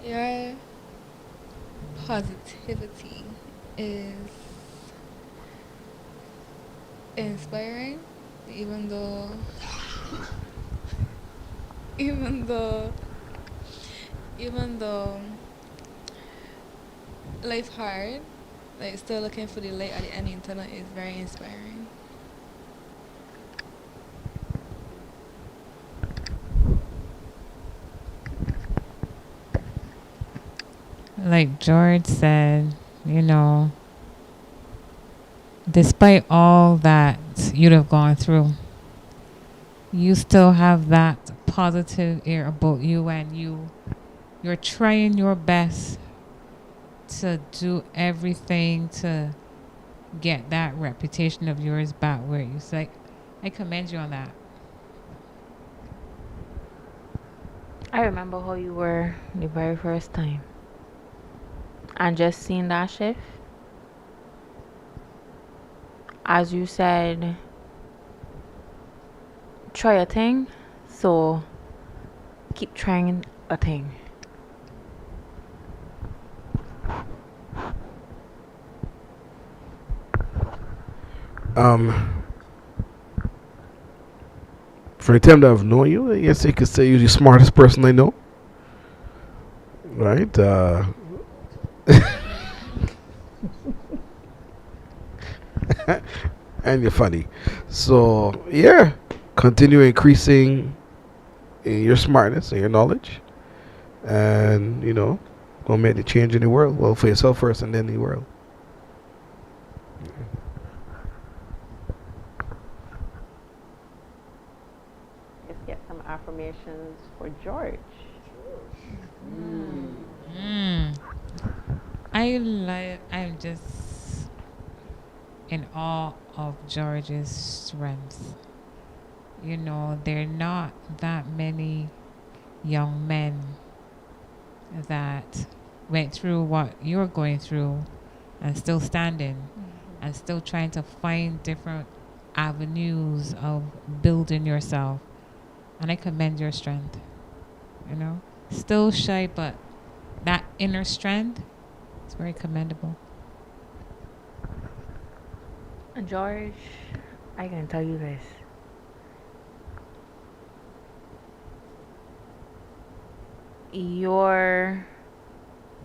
Your positivity is inspiring, even though even though even though life hard, like still looking for the light at the end of the tunnel is very inspiring. like George said, you know, despite all that you'd have gone through, you still have that positive air about you, and you're trying your best to do everything to get that reputation of yours back where you say. I commend you on that. I remember how you were the very first time. And just seeing that shift, as you said, try a thing, so keep trying a thing. For the time that I've known you, I guess I could say you're the smartest person I know. Right? And you're funny. So, yeah, continue increasing in your smartness and your knowledge. And, gonna make the change in the world. Well, for yourself first and then the world. Let's get some affirmations for George. I'm just in awe of George's strength. You know, there are not that many young men that went through what you're going through and still standing and still trying to find different avenues of building yourself. And I commend your strength. You know, still shy, but that inner strength is very commendable. George, I can tell you this.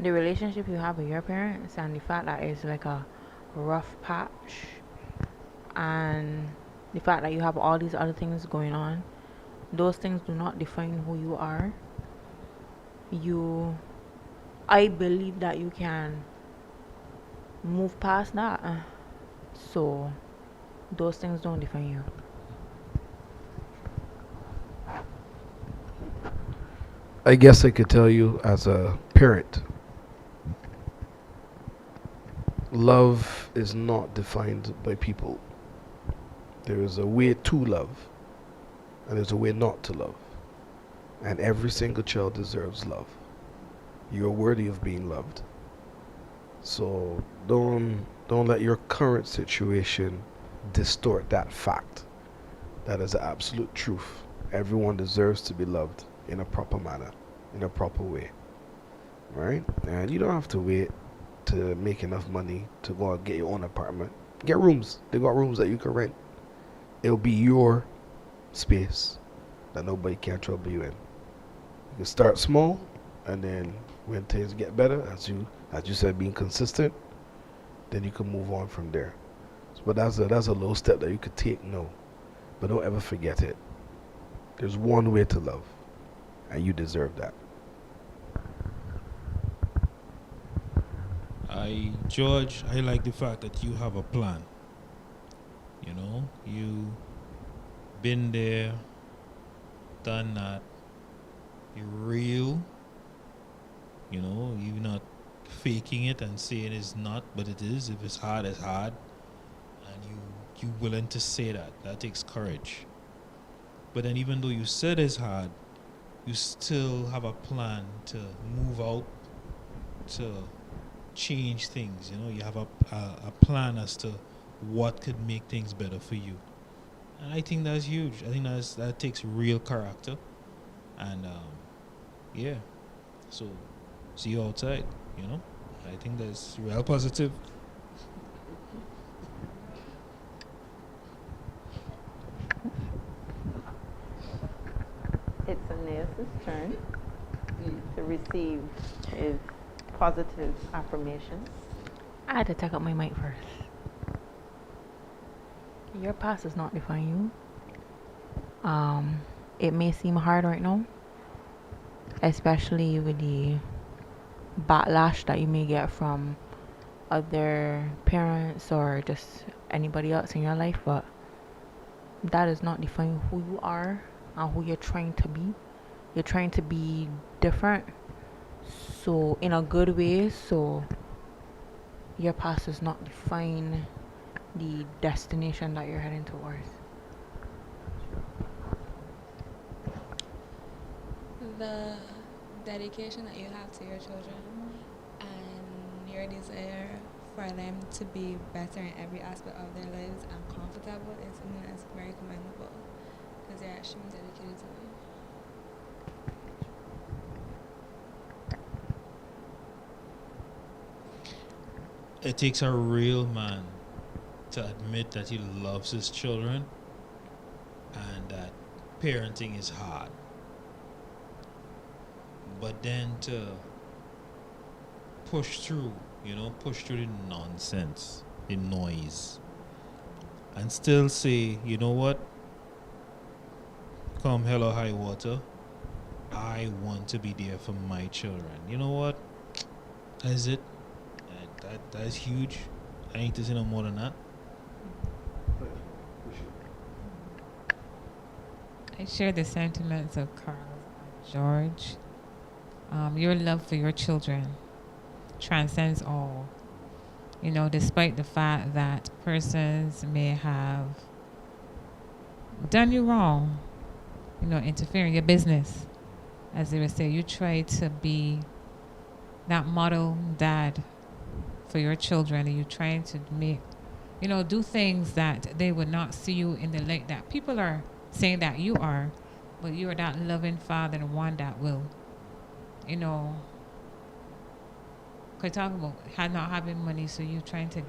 The relationship you have with your parents and the fact that it's like a rough patch, and the fact that you have all these other things going on, those things do not define who you are. I believe that you can move past that. So those things don't define you. I guess I could tell you as a parent, love is not defined by people. There is a way to love, and there's a way not to love. And every single child deserves love. You're worthy of being loved. So don't let your current situation distort that fact. That is the absolute truth. Everyone deserves to be loved in a proper manner, in a proper way. Right? And you don't have to wait to make enough money to go and get your own apartment. Get rooms. They got rooms that you can rent. It'll be your space that nobody can trouble you in. You can start small, and then when things get better, as you said, being consistent, then you can move on from there. But that's a low step that you could take, no. But don't ever forget it. There's one way to love, and you deserve that. George, I like the fact that you have a plan. You know, you been there, done that. You're real. You know, you're not faking it and saying it's not, but it is. If it's hard, it's hard. And you willing to say that. That takes courage. But then even though you said it's hard, you still have a plan to move out, to change things. You know, you have a plan as to what could make things better for you. And I think that's huge. I think that takes real character. And yeah. So see you outside, you know. I think that's real positive. It's Aeneas' turn to receive his positive affirmations. I had to take up my mic first. Your past does not define you. It may seem hard right now, especially with the backlash that you may get from other parents or just anybody else in your life, but that does not define who you are and who you're trying to be. You're trying to be different, so in a good way, so your past does not define the destination that you're heading towards. The dedication that you have to your children and your desire for them to be better in every aspect of their lives and comfortable is something that's very commendable because they're actually dedicated to it. It takes a real man to admit that he loves his children and that parenting is hard. But then to push through, push through the nonsense, the noise, and still say, you know what? Come hell or high water, I want to be there for my children. You know what? That is it. That is huge. I need to say no more than that. I share the sentiments of Carl and George. Your love for your children transcends all. Despite the fact that persons may have done you wrong, interfere in your business. As they would say, you try to be that model dad for your children, and you're trying to make, do things that they would not see you in the light that people are saying that you are, but you are that loving father and one that will, could talk about not having money, so you're trying to,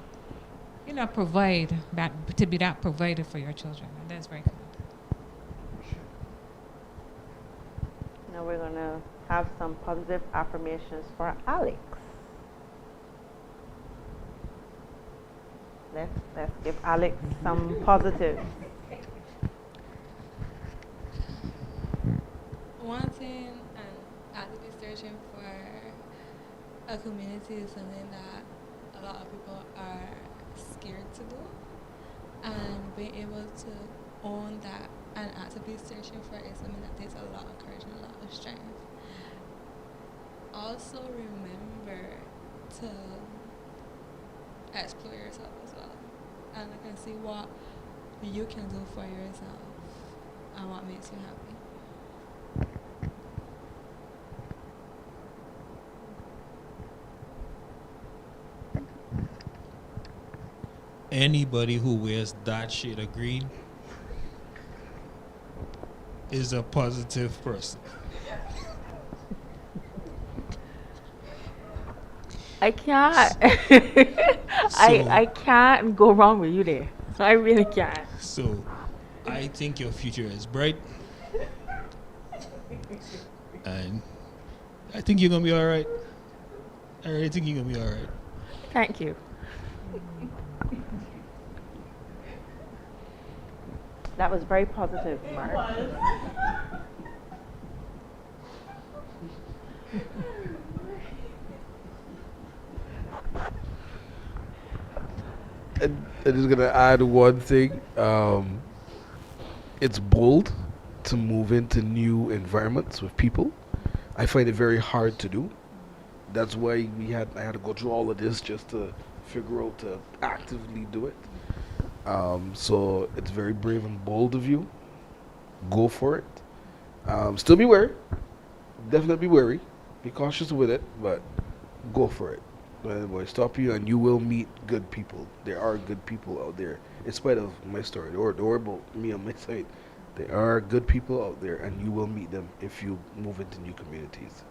provide that, to be that provider for your children, and that's very good. Now we're going to have some positive affirmations for Alex. Let's give Alex some positives. One thing, and actively searching for a community is something that a lot of people are scared to do, and being able to own that and actively searching for it is something that takes a lot of courage and a lot of strength. Also remember to explore yourself as well and look and see what you can do for yourself and what makes you happy. Anybody who wears that shade of green is a positive person. I can't. I can't go wrong with you there. I really can't. So, I think your future is bright, and I think you're gonna be all right. I really think you're gonna be all right. Thank you. That was very positive, Mark. I'm just gonna add one thing. It's bold to move into new environments with people. I find it very hard to do. That's why I had to go through all of this just to figure out to actively do it. So it's very brave and bold of you. Go for it. Still be wary. Definitely be wary. Be cautious with it, but go for it. It will stop you, and you will meet good people. There are good people out there. In spite of my story, or about me on my side, there are good people out there, and you will meet them if you move into new communities.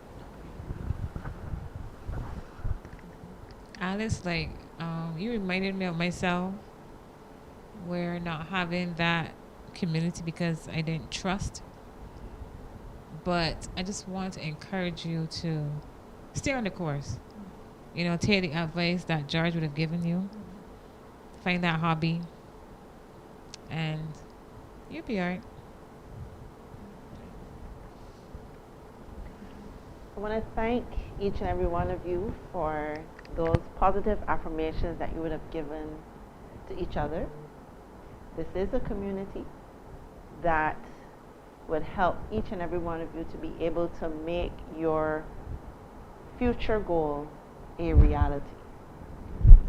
Alice, you reminded me of myself, where not having that community because I didn't trust. But I just want to encourage you to stay on the course. Take the advice that George would have given you. Find that hobby, and you'll be all right. I want to thank each and every one of you for those positive affirmations that you would have given to each other. This is a community that would help each and every one of you to be able to make your future goal a reality.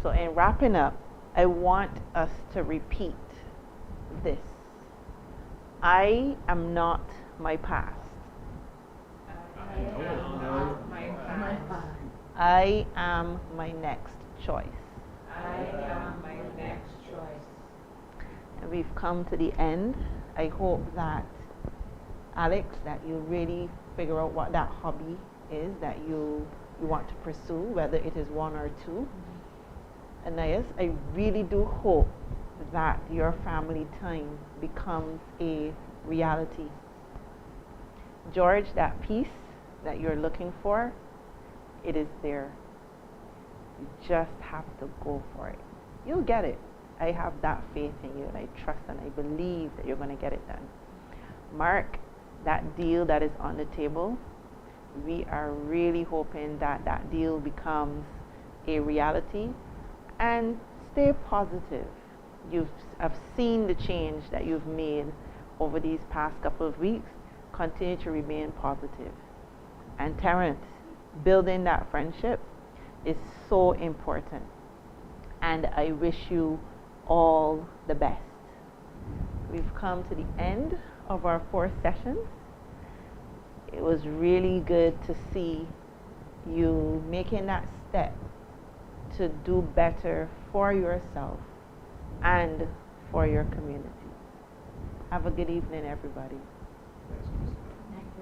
So in wrapping up, I want us to repeat this. I am not my past. I am my next choice. And we've come to the end. I hope that, Alex, that you really figure out what that hobby is that you want to pursue, whether it is one or two. Anais, I really do hope that your family time becomes a reality. George, that peace that you're looking for, it is there. You just have to go for it. You'll get it. I have that faith in you, and I trust and I believe that you're going to get it done. Mark, that deal that is on the table, we are really hoping that that deal becomes a reality. And stay positive. I've seen the change that you've made over these past couple of weeks. Continue to remain positive. And Terrence, building that friendship is so important. And I wish you all the best. We've come to the end of our 4 sessions. It was really good to see you making that step to do better for yourself and for your community. Have a good evening, everybody.